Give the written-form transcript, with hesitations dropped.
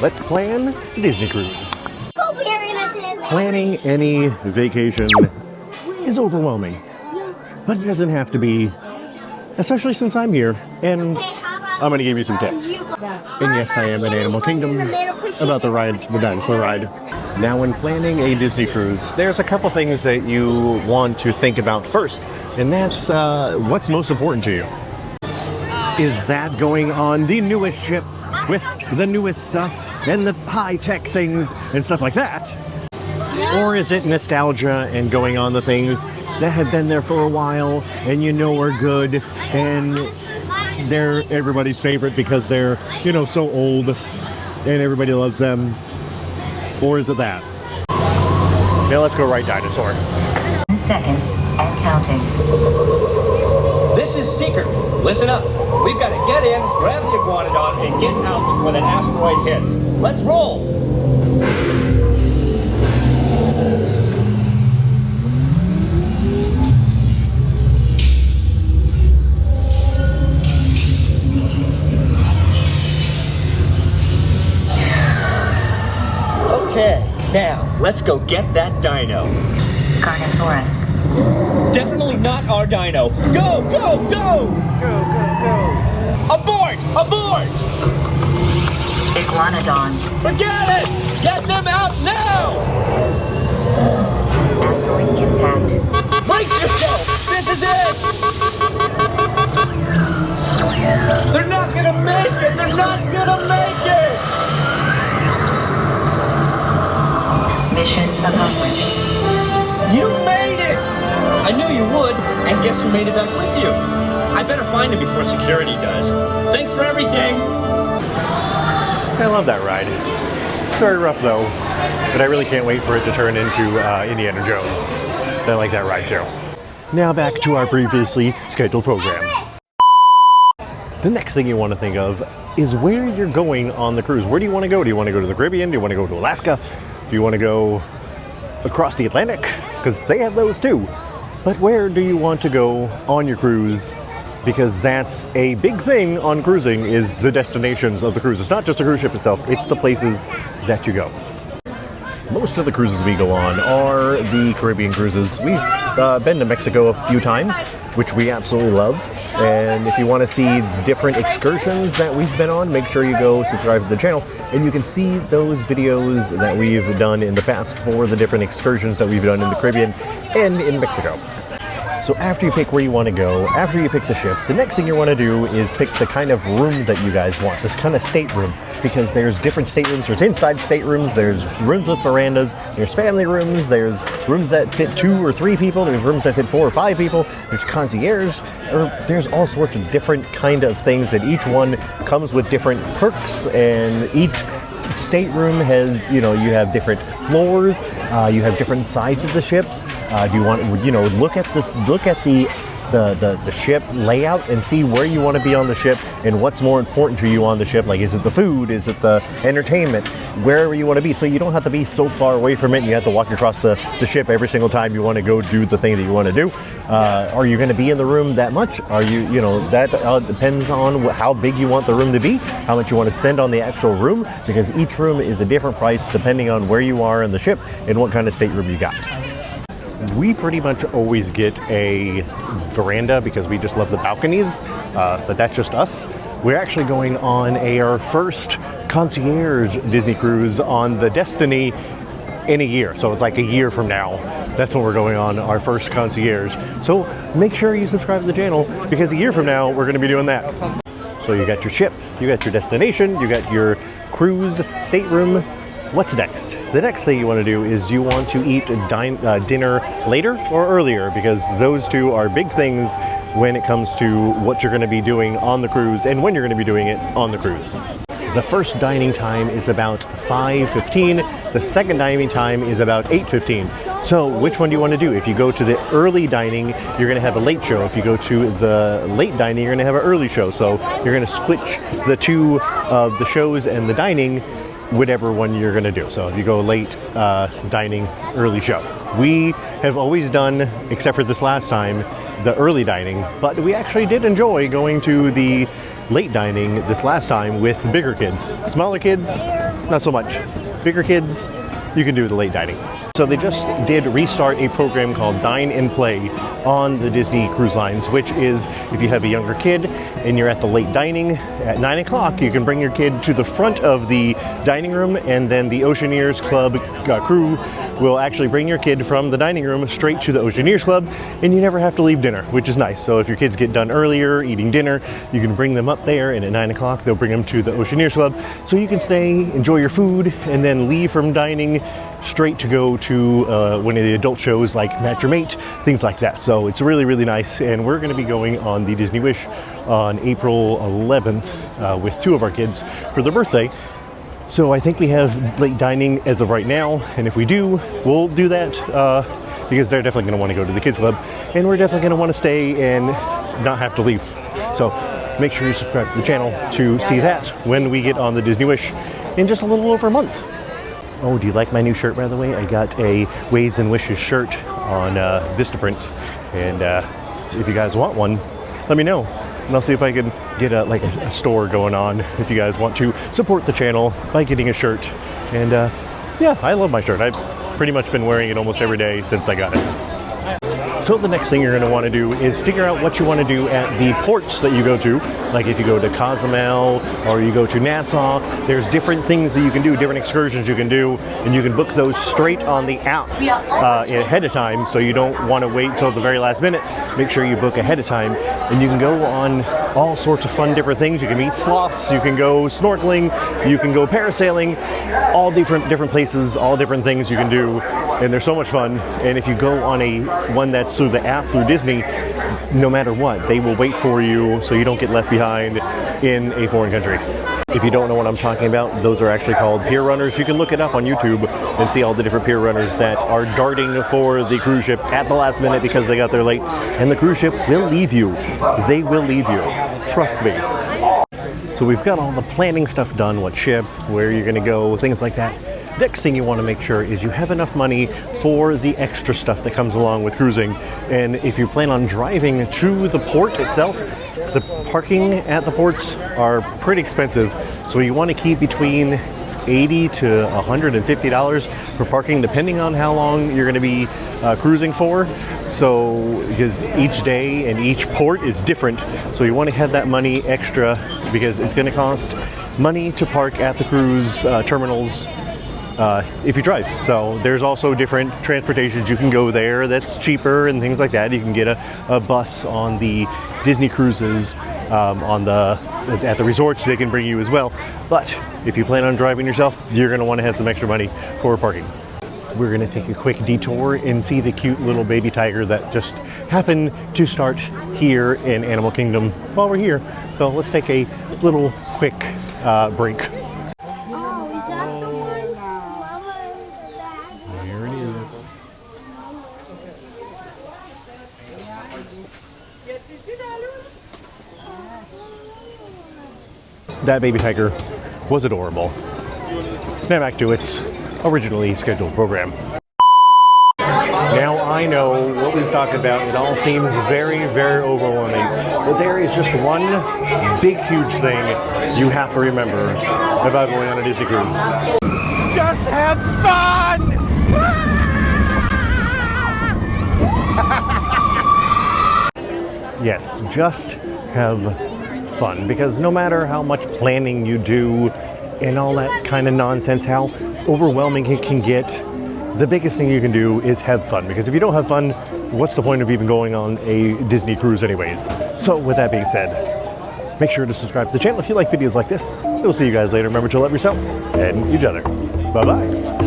let's plan Disney cruise. Planning any vacation is overwhelming, but it doesn't have to be, especially since I'm here and I'm going to give you some tips. And yes, I am in Animal Kingdom about the ride, the dinosaur ride. Now, when planning a Disney cruise, there's a couple things that you want to think about first, and that's what's most important to you. Is that going on the newest ship with the newest stuff and the high-tech things and stuff like that? Or is it nostalgia and going on the things that have been there for a while and you know are good and they're everybody's favorite because they're, you know, so old and everybody loves them? Or is it that? Now let's go ride Dinosaur. 10 seconds and counting. This is Seeker. Listen up. We've got to get in, grab the iguanodon, and get out before that asteroid hits. Let's roll! Okay, now let's go get that dino. Carnotaurus. Definitely not our dino. Go, go, go! Go, go, go. Abort! Abort! Iguanodon. Forget it! Get them out now! Asteroid impact. Brace yourself! This is it! They're not gonna make it! They're not gonna make it! Mission accomplished. You made it! I knew you would, and guess who made it back with you? I better find him before security does. Thanks for everything! I love that ride. It's very rough though, but I really can't wait for it to turn into Indiana Jones. I like that ride too. Now back to our previously scheduled program. The next thing you want to think of is where you're going on the cruise. Where do you want to go? Do you want to go to the Caribbean? Do you want to go to Alaska? Do you want to go across the Atlantic? Because they have those too. But where do you want to go on your cruise? Because that's a big thing on cruising, is the destinations of the cruise. It's not just the cruise ship itself, it's the places that you go. Most of the cruises we go on are the Caribbean cruises. We've been to Mexico a few times, which we absolutely love. And if you want to see different excursions that we've been on, make sure you go subscribe to the channel and you can see those videos that we've done in the past for the different excursions that we've done in the Caribbean and in Mexico. So after you pick where you want to go, after you pick the ship, the next thing you want to do is pick the kind of room that you guys want, this kind of stateroom, because there's different staterooms. There's inside staterooms, there's rooms with verandas, there's family rooms, there's rooms that fit 2 or 3 people, there's rooms that fit 4 or 5 people, there's concierge, or there's all sorts of different kind of things that each one comes with different perks, and each stateroom has, you know, you have different floors, you have different sides of the ships. Do you want, you know, look at this, look at the ship layout and see where you want to be on the ship and what's more important to you on the ship. Like, is it the food? Is it the entertainment? Wherever you want to be. So you don't have to be so far away from it and you have to walk across the ship every single time you want to go do the thing that you want to do. Are you going to be in the room that much? Are you, you know, that depends on how big you want the room to be, how much you want to spend on the actual room, because each room is a different price depending on where you are in the ship and what kind of stateroom you got. We pretty much always get a veranda because we just love the balconies, but that's just us. We're actually going on our first concierge Disney cruise on the Destiny in a year. So it's like a year from now. That's when we're going on our first concierge. So make sure you subscribe to the channel because a year from now, we're going to be doing that. So you got your ship, you got your destination, you got your cruise stateroom. What's next? The next thing you want to do is you want to eat dinner later or earlier, because those two are big things when it comes to what you're going to be doing on the cruise and when you're going to be doing it on the cruise. The first dining time is about 5:15. The second dining time is about 8:15. So which one do you want to do? If you go to the early dining, you're going to have a late show. If you go to the late dining, you're going to have an early show. So you're going to switch the two of the shows and the dining, whatever one you're going to do. So if you go late dining, early show. We have always done, except for this last time, the early dining, but we actually did enjoy going to the late dining this last time with bigger kids. Smaller kids, not so much. Bigger kids, you can do the late dining. So they just did restart a program called Dine and Play on the Disney Cruise Lines, which is if you have a younger kid and you're at the late dining at 9 o'clock, you can bring your kid to the front of the dining room, and then the Oceaneers Club crew will actually bring your kid from the dining room straight to the Oceaneers Club, and you never have to leave dinner, which is nice. So if your kids get done earlier eating dinner, you can bring them up there, and at 9 o'clock they'll bring them to the Oceaneers Club, so you can stay, enjoy your food, and then leave from dining straight to go to one of the adult shows like Match Your Mate, things like that. So it's really, really nice, and we're going to be going on the Disney Wish on April 11th with 2 of our kids for their birthday. So I think we have late dining as of right now, and if we do, we'll do that because they're definitely going to want to go to the kids club, and we're definitely going to want to stay and not have to leave. So make sure you subscribe to the channel to see that when we get on the Disney Wish in just a little over a month. Oh, do you like my new shirt, by the way? I got a Waves and Wishes shirt on Vistaprint, and if you guys want one, let me know. And I'll see if I can get a store going on if you guys want to support the channel by getting a shirt. And yeah, I love my shirt. I've pretty much been wearing it almost every day since I got it. So the next thing you're going to want to do is figure out what you want to do at the ports that you go to. Like if you go to Cozumel or you go to Nassau, there's different things that you can do, different excursions you can do, and you can book those straight on the app ahead of time, so you don't want to wait till the very last minute. Make sure you book ahead of time, and you can go on all sorts of fun different things. You can meet sloths, you can go snorkeling, you can go parasailing, all different places, all different things you can do, and they're so much fun. And if you go on one that's through the app through Disney, no matter what, they will wait for you so you don't get left behind in a foreign country. If you don't know what I'm talking about, those are actually called pier runners. You can look it up on YouTube and see all the different pier runners that are darting for the cruise ship at the last minute because they got there late. And the cruise ship will leave you. They will leave you. Trust me. So we've got all the planning stuff done, what ship, where you're going to go, things like that. Next thing you want to make sure is you have enough money for the extra stuff that comes along with cruising. And if you plan on driving to the port itself, the parking at the ports are pretty expensive. So you want to keep between $80 to $150 for parking, depending on how long you're going to be cruising for. So because each day and each port is different, so you want to have that money extra because it's going to cost money to park at the cruise terminals if you drive. So there's also different transportations you can go there that's cheaper and things like that. You can get a bus on the Disney cruises at the resorts. They can bring you as well. But if you plan on driving yourself, you're going to want to have some extra money for parking. We're going to take a quick detour and see the cute little baby tiger that just happened to start here in Animal Kingdom while we're here. So let's take a little quick break. There it is. That baby tiger was adorable. Now back to its originally scheduled program. Now I know what we've talked about, it all seems very, very overwhelming, but there is just one big, huge thing you have to remember about going on a Disney cruise. Just have fun! Yes, just have fun, because no matter how much planning you do and all that kind of nonsense, how overwhelming it can get, the biggest thing you can do is have fun, because if you don't have fun, what's the point of even going on a Disney cruise anyways? So with that being said, make sure to subscribe to the channel if you like videos like this. We'll see you guys later. Remember to love yourselves and each other. Bye-bye.